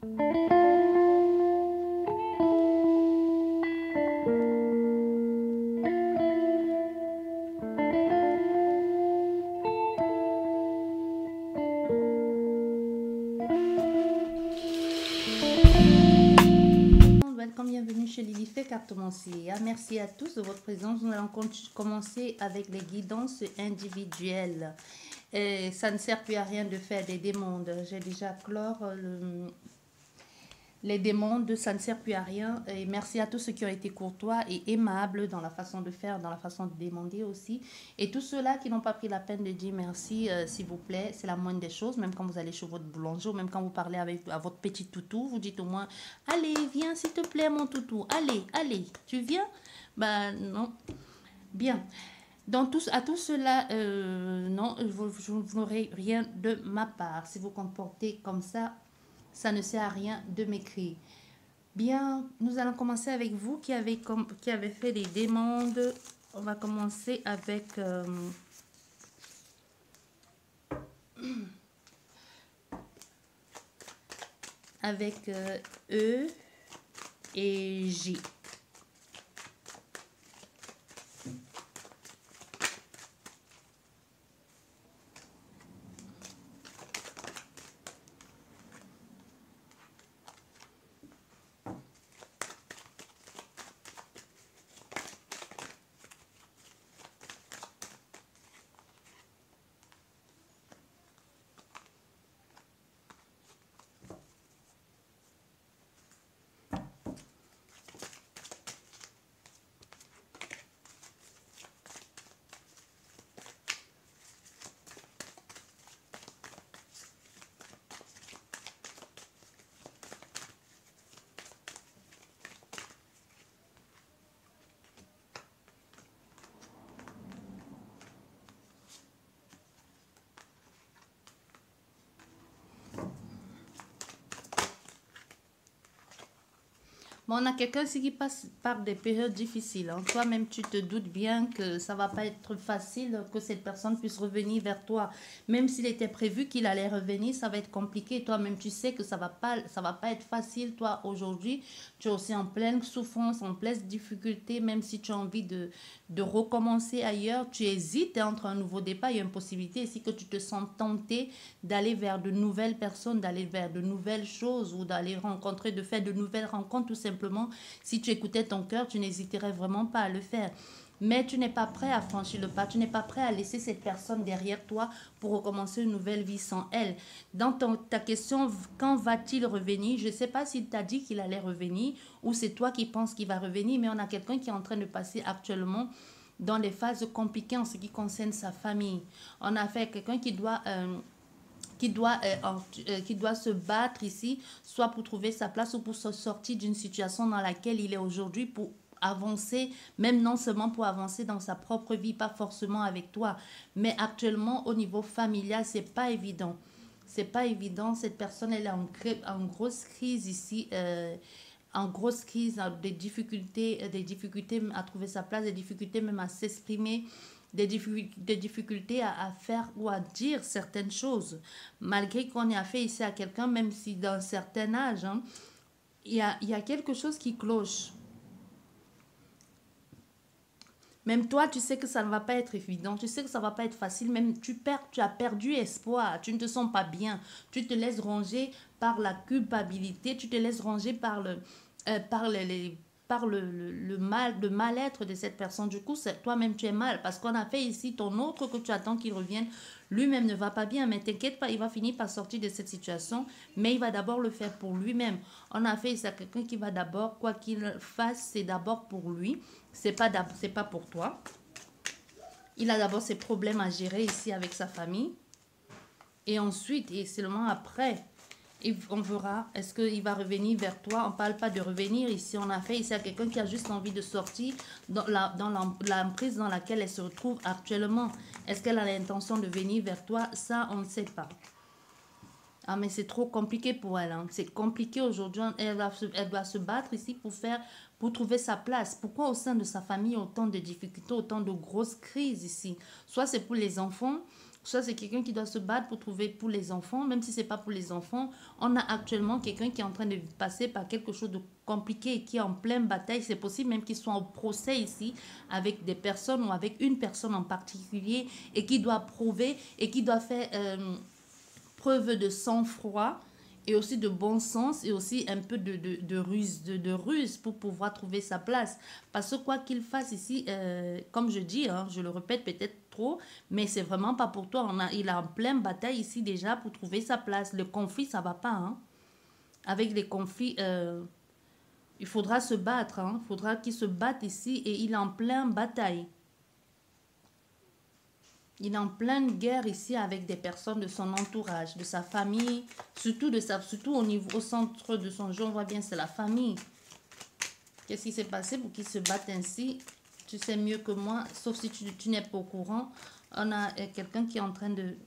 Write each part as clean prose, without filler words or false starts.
Welcome, bienvenue chez Lily Fée Cartomancier. Merci à tous de votre présence. Nous allons commencer avec les guidances individuelles. Et ça ne sert plus à rien de faire des demandes. J'ai déjà clore les demandes, ça ne sert plus à rien. Et merci à tous ceux qui ont été courtois et aimables dans la façon de faire, dans la façon de demander aussi. Et tous ceux-là qui n'ont pas pris la peine de dire merci, s'il vous plaît, c'est la moindre des choses. Même quand vous allez chez votre boulanger, ou même quand vous parlez à votre petit toutou, vous dites au moins, allez, viens s'il te plaît mon toutou, allez, allez, tu viens? Ben non. Bien. À tout cela, non, vous n'aurez rien de ma part. Si vous comportez comme ça ne sert à rien de m'écrire. Bien, nous allons commencer avec vous qui avez fait des demandes. On va commencer avec E et J. Bon, on a quelqu'un ici qui passe par des périodes difficiles. Hein. Toi-même, tu te doutes bien que ça va pas être facile que cette personne puisse revenir vers toi. Même s'il était prévu qu'il allait revenir, ça va être compliqué. Toi-même, tu sais que ça va pas être facile. Toi, aujourd'hui, tu es aussi en pleine souffrance, en pleine difficulté. Même si tu as envie de recommencer ailleurs, tu hésites entre un nouveau départ. Il y a une possibilité ici que tu te sens tenté d'aller vers de nouvelles personnes, d'aller vers de nouvelles choses ou d'aller rencontrer, de faire de nouvelles rencontres tout simplement. Si tu écoutais ton cœur, tu n'hésiterais vraiment pas à le faire. Mais tu n'es pas prêt à franchir le pas, tu n'es pas prêt à laisser cette personne derrière toi pour recommencer une nouvelle vie sans elle. Dans ta question, quand va-t-il revenir? Je ne sais pas s'il t'a dit qu'il allait revenir ou c'est toi qui penses qu'il va revenir, mais on a quelqu'un qui est en train de passer actuellement dans les phases compliquées en ce qui concerne sa famille. On a fait quelqu'un qui doit se battre ici, soit pour trouver sa place ou pour se sortir d'une situation dans laquelle il est aujourd'hui pour avancer, même non seulement pour avancer dans sa propre vie, pas forcément avec toi, mais actuellement au niveau familial, c'est pas évident. C'est pas évident, cette personne elle est en grosse crise ici, en grosse crise, des difficultés à trouver sa place, des difficultés même à s'exprimer, des difficultés à faire ou à dire certaines choses. Malgré qu'on ait affaire ici à quelqu'un, même si d'un certain âge, hein, il y a quelque chose qui cloche. Même toi, tu sais que ça ne va pas être évident, tu sais que ça ne va pas être facile, même tu as perdu espoir, tu ne te sens pas bien, tu te laisses ronger par la culpabilité, tu te laisses ronger par le mal-être de cette personne. Du coup, toi-même, tu es mal parce qu'on a fait ici ton autre que tu attends qu'il revienne. Lui-même ne va pas bien, mais t'inquiète pas, il va finir par sortir de cette situation, mais il va d'abord le faire pour lui-même. On a fait ici à quelqu'un qui va d'abord, quoi qu'il fasse, c'est d'abord pour lui. C'est pas pour toi. Il a d'abord ses problèmes à gérer ici avec sa famille. Et ensuite, et seulement après, on verra, est-ce qu'il va revenir vers toi? On ne parle pas de revenir ici. On a fait ici à quelqu'un qui a juste envie de sortir dans l'emprise dans laquelle elle se retrouve actuellement. Est-ce qu'elle a l'intention de venir vers toi? Ça, on ne sait pas. Ah, mais c'est trop compliqué pour elle. Hein. C'est compliqué aujourd'hui. Elle doit se battre ici pour trouver sa place. Pourquoi au sein de sa famille autant de difficultés, autant de grosses crises ici? Soit c'est pour les enfants, Ça, c'est quelqu'un qui doit se battre pour trouver pour les enfants. Même si c'est pas pour les enfants, on a actuellement quelqu'un qui est en train de passer par quelque chose de compliqué et qui est en pleine bataille. C'est possible même qu'il soit en procès ici avec des personnes ou avec une personne en particulier et qui doit prouver et qui doit faire preuve de sang-froid et aussi de bon sens et aussi un peu de ruse pour pouvoir trouver sa place. Parce que quoi qu'il fasse ici, comme je dis, hein, je le répète peut-être trop, mais c'est vraiment pas pour toi. Il est en pleine bataille ici déjà pour trouver sa place. Le conflit, ça va pas. Hein. Avec les conflits, il faudra se battre. Hein. Il faudra qu'il se batte ici et il est en pleine bataille. Il est en pleine guerre ici avec des personnes de son entourage, de sa famille, surtout au centre de son jeu, on voit bien c'est la famille. Qu'est-ce qui s'est passé pour qu'il se batte ainsi? Tu sais mieux que moi, sauf si tu n'es pas au courant. On a quelqu'un qui est en train de...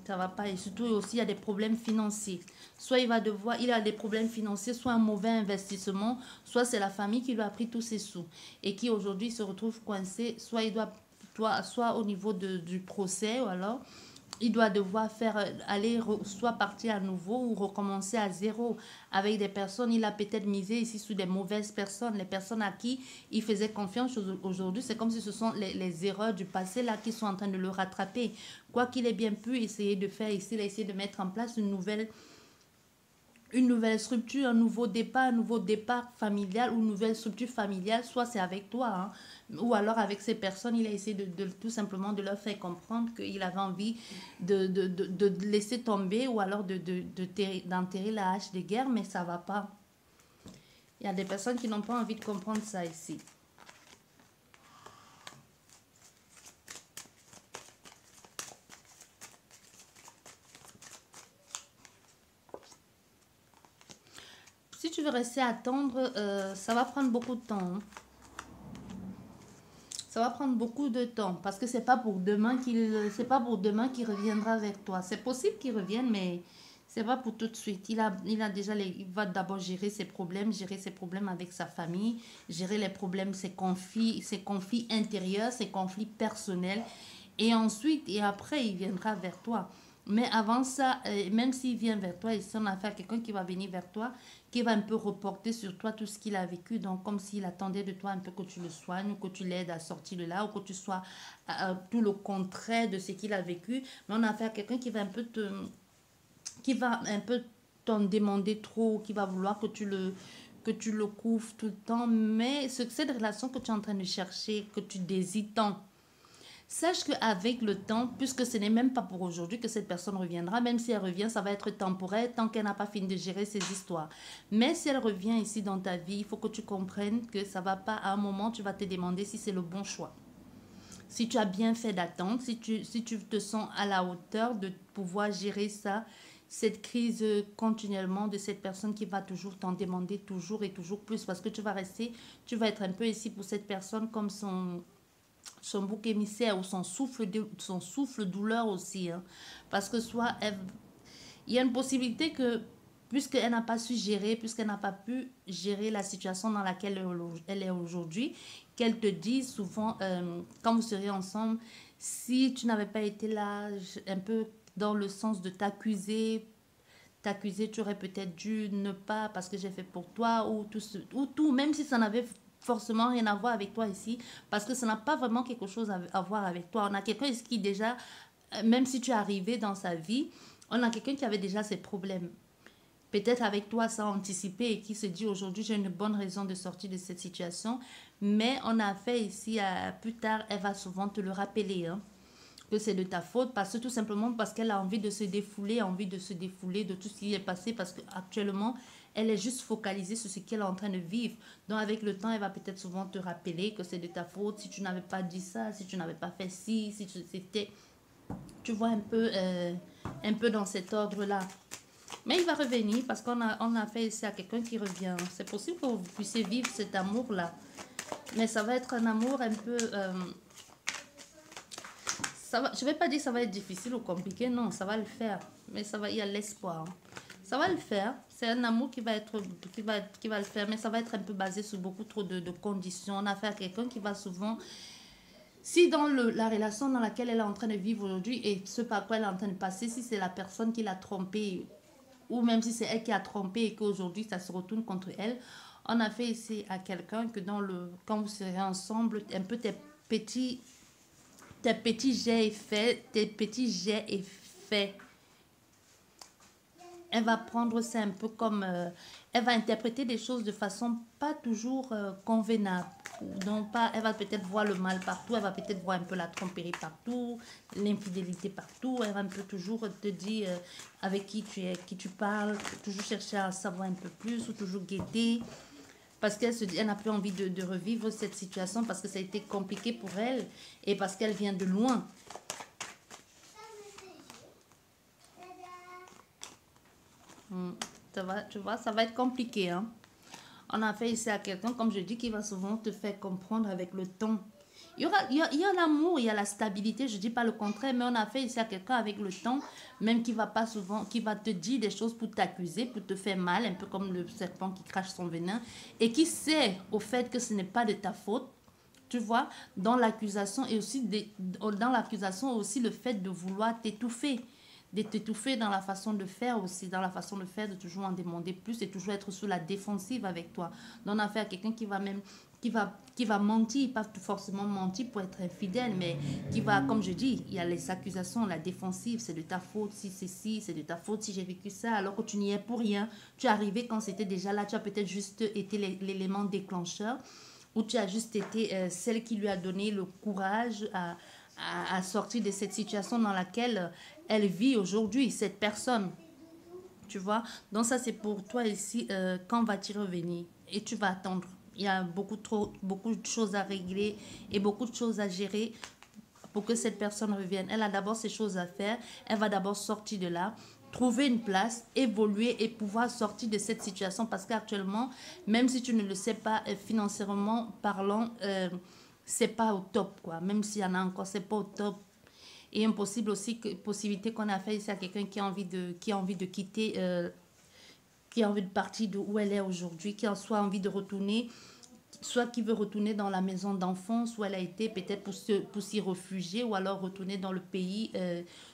Ça va pas. Et surtout aussi, il y a des problèmes financiers. Soit il a des problèmes financiers, soit un mauvais investissement, soit c'est la famille qui lui a pris tous ses sous et qui aujourd'hui se retrouve coincé. Soit il doit soit au niveau du procès, ou alors il doit devoir soit partir à nouveau ou recommencer à zéro avec des personnes. Il a peut-être misé ici sur des mauvaises personnes, les personnes à qui il faisait confiance aujourd'hui. C'est comme si ce sont les erreurs du passé là qui sont en train de le rattraper. Quoi qu'il ait bien pu essayer de faire ici, il a essayé de mettre en place une nouvelle structure, un nouveau départ familial ou une nouvelle structure familiale, soit c'est avec toi, hein, ou alors avec ces personnes, il a essayé de tout simplement de leur faire comprendre qu'il avait envie de laisser tomber ou alors d'enterrer la hache de guerre, mais ça va pas. Il y a des personnes qui n'ont pas envie de comprendre ça ici. Si tu veux rester à attendre, ça va prendre beaucoup de temps. Hein. Ça va prendre beaucoup de temps parce que c'est pas pour demain qu'il reviendra vers toi. C'est possible qu'il revienne, mais c'est pas pour tout de suite. Il va d'abord gérer ses problèmes avec sa famille, gérer les problèmes, ses conflits intérieurs, ses conflits personnels, et ensuite et après il viendra vers toi. Mais avant ça, même s'il vient vers toi, ici on a affaire à quelqu'un qui va venir vers toi, qui va un peu reporter sur toi tout ce qu'il a vécu. Donc, comme s'il attendait de toi un peu que tu le soignes, ou que tu l'aides à sortir de là, ou que tu sois tout le contraire de ce qu'il a vécu. Mais on a affaire à quelqu'un qui va un peu t'en demander trop, qui va vouloir que tu le couvres tout le temps. Mais cette relation que tu es en train de chercher, que tu désires tant, sache qu'avec le temps, puisque ce n'est même pas pour aujourd'hui que cette personne reviendra, même si elle revient, ça va être temporaire tant qu'elle n'a pas fini de gérer ses histoires. Mais si elle revient ici dans ta vie, il faut que tu comprennes que ça va pas, à un moment, tu vas te demander si c'est le bon choix. Si tu as bien fait d'attendre, si tu te sens à la hauteur de pouvoir gérer ça, cette crise continuellement de cette personne qui va toujours t'en demander toujours et toujours plus, parce que tu vas être un peu ici pour cette personne comme son bouc émissaire ou son souffle douleur aussi. Hein. Parce que il y a une possibilité que, puisqu'elle n'a pas su gérer, puisqu'elle n'a pas pu gérer la situation dans laquelle elle est aujourd'hui, qu'elle te dise souvent, quand vous serez ensemble, si tu n'avais pas été là, un peu dans le sens de t'accuser, tu aurais peut-être dû ne pas, parce que j'ai fait pour toi, ou tout, même si ça n'avait forcément rien à voir avec toi ici, parce que ça n'a pas vraiment quelque chose à voir avec toi. On a quelqu'un ici qui déjà, même si tu es arrivé dans sa vie, on a quelqu'un qui avait déjà ses problèmes. Peut-être avec toi, ça a anticipé et qui se dit aujourd'hui, j'ai une bonne raison de sortir de cette situation. Mais on a fait ici, plus tard, elle va souvent te le rappeler, hein, que c'est de ta faute, tout simplement parce qu'elle a envie de se défouler, de tout ce qui est passé, parce qu'actuellement, elle est juste focalisée sur ce qu'elle est en train de vivre. Donc, avec le temps, elle va peut-être souvent te rappeler que c'est de ta faute, si tu n'avais pas dit ça, si tu n'avais pas fait ci, si c'était... Tu vois un peu dans cet ordre-là. Mais il va revenir parce qu'on a fait ici à quelqu'un qui revient. C'est possible que vous puissiez vivre cet amour-là. Mais ça va être un amour un peu... je ne vais pas dire que ça va être difficile ou compliqué, non, ça va le faire. Mais il y a l'espoir. Ça va le faire. C'est un amour qui va le faire, mais ça va être un peu basé sur beaucoup trop de conditions. On a affaire à quelqu'un qui va souvent Si dans la relation dans laquelle elle est en train de vivre aujourd'hui et ce par quoi elle est en train de passer, si c'est la personne qui l'a trompée, ou même si c'est elle qui a trompé et qu'aujourd'hui ça se retourne contre elle, on a fait ici à quelqu'un que quand vous serez ensemble, un peu tes petits jets et faits, elle va prendre ça un peu comme... elle va interpréter des choses de façon pas toujours convenable. Donc, elle va peut-être voir le mal partout, elle va peut-être voir un peu la tromperie partout, l'infidélité partout. Elle va un peu toujours te dire avec qui tu es, qui tu parles, toujours chercher à savoir un peu plus ou toujours guetter. Parce qu'elle se dit, elle n'a plus envie de revivre cette situation parce que ça a été compliqué pour elle et parce qu'elle vient de loin. Tu vois, ça va être compliqué. Hein? On a fait ici à quelqu'un, comme je dis, qui va souvent te faire comprendre avec le temps. Il y a l'amour, il y a la stabilité, je ne dis pas le contraire, mais on a fait ici à quelqu'un avec le temps, même qui va pas souvent, qui va te dire des choses pour t'accuser, pour te faire mal, un peu comme le serpent qui crache son venin, et qui sait au fait que ce n'est pas de ta faute. Tu vois, dans l'accusation et aussi dans l'accusation aussi le fait de vouloir t'étouffer, de t'étouffer dans la façon de faire aussi, dans la façon de faire, de toujours en demander plus et toujours être sous la défensive avec toi. Donc on a affaire à quelqu'un qui va même qui va mentir, pas forcément mentir pour être infidèle, mais qui va, comme je dis, il y a les accusations, la défensive, c'est de ta faute, si c'est si, c'est de ta faute, si j'ai vécu ça, alors que tu n'y es pour rien. Tu es arrivé quand c'était déjà là, tu as peut-être juste été l'élément déclencheur, ou tu as juste été celle qui lui a donné le courage à sortir de cette situation dans laquelle elle vit aujourd'hui, cette personne. Tu vois, donc ça c'est pour toi ici, quand vas-tu revenir? Et tu vas attendre. Il y a beaucoup de choses à régler et beaucoup de choses à gérer pour que cette personne revienne. Elle a d'abord ses choses à faire. Elle va d'abord sortir de là, trouver une place, évoluer et pouvoir sortir de cette situation. Parce qu'actuellement, même si tu ne le sais pas, financièrement parlant, c'est pas au top, quoi. Même s'il y en a encore, c'est pas au top. Et impossible aussi, possibilité qu'on a fait ici à quelqu'un qui a envie de quitter, qui a envie de partir de où elle est aujourd'hui, qui a soit envie de retourner, soit qui veut retourner dans la maison d'enfance où elle a été peut-être pour s'y réfugier, ou alors retourner dans le pays,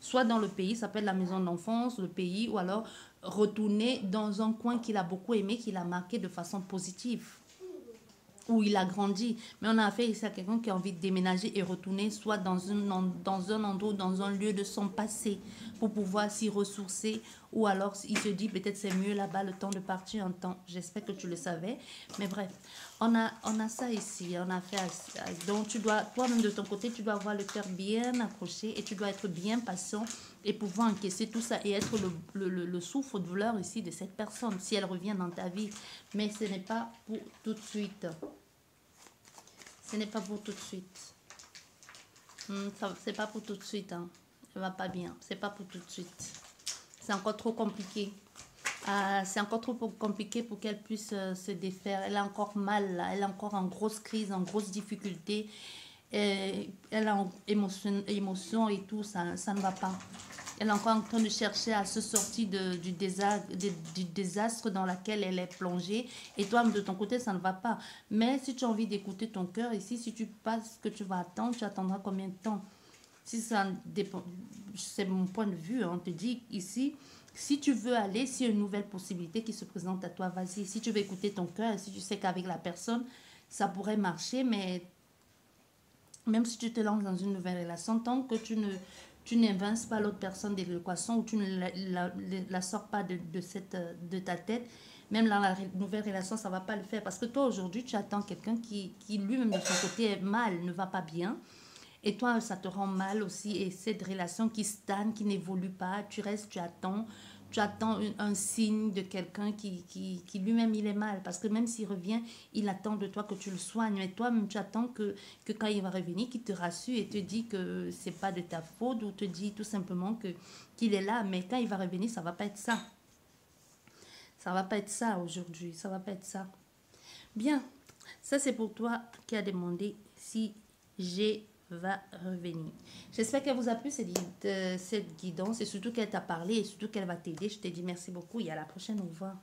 soit dans le pays, ça peut être la maison d'enfance, le pays, ou alors retourner dans un coin qu'il a beaucoup aimé, qu'il a marqué de façon positive, où il a grandi. Mais on a affaire ici à quelqu'un qui a envie de déménager et retourner soit dans un endroit, dans un lieu de son passé pour pouvoir s'y ressourcer, ou alors il se dit peut-être c'est mieux là-bas le temps de partir en temps. J'espère que tu le savais. Mais bref, on a ça ici. On a fait donc tu dois, toi-même de ton côté, tu dois avoir le cœur bien accroché et tu dois être bien patient et pouvoir encaisser tout ça et être le souffre-douleur ici de cette personne si elle revient dans ta vie. Mais ce n'est pas pour tout de suite. Ce n'est pas pour tout de suite. C'est pas pour tout de suite. Hein. Ça va pas bien. C'est pas pour tout de suite. C'est encore trop compliqué. C'est encore trop compliqué pour qu'elle puisse se défaire. Elle a encore mal là. Elle est encore en grosse crise, en grosse difficulté. Elle a émotion et tout. Ça ne va pas. Elle est encore en train de chercher à se sortir du désastre dans lequel elle est plongée. Et toi, de ton côté, ça ne va pas. Mais si tu as envie d'écouter ton cœur ici, si tu passes que tu vas attendre, tu attendras combien de temps? Si ça dépend, c'est mon point de vue. On te dit ici, si tu veux aller, s'il y a une nouvelle possibilité qui se présente à toi, vas-y. Si tu veux écouter ton cœur, si tu sais qu'avec la personne, ça pourrait marcher, mais même si tu te lances dans une nouvelle relation, tant que tu n'évinces pas l'autre personne de l'équation ou tu ne la sors pas de ta tête, même dans la nouvelle relation, ça ne va pas le faire. Parce que toi, aujourd'hui, tu attends quelqu'un qui lui-même de son côté est mal, ne va pas bien. Et toi, ça te rend mal aussi. Et cette relation qui stagne, qui n'évolue pas, tu restes, tu attends un signe de quelqu'un qui lui-même, il est mal. Parce que même s'il revient, il attend de toi que tu le soignes. Mais toi-même, tu attends que quand il va revenir, qu'il te rassure et te dit que c'est pas de ta faute ou te dit tout simplement qu'il est là. Mais quand il va revenir, ça va pas être ça. Ça va pas être ça aujourd'hui. Ça va pas être ça. Bien. Ça, c'est pour toi qui a demandé si j'ai va revenir. J'espère qu'elle vous a plu cette guidance et surtout qu'elle t'a parlé et surtout qu'elle va t'aider. Je te dis merci beaucoup et à la prochaine. Au revoir.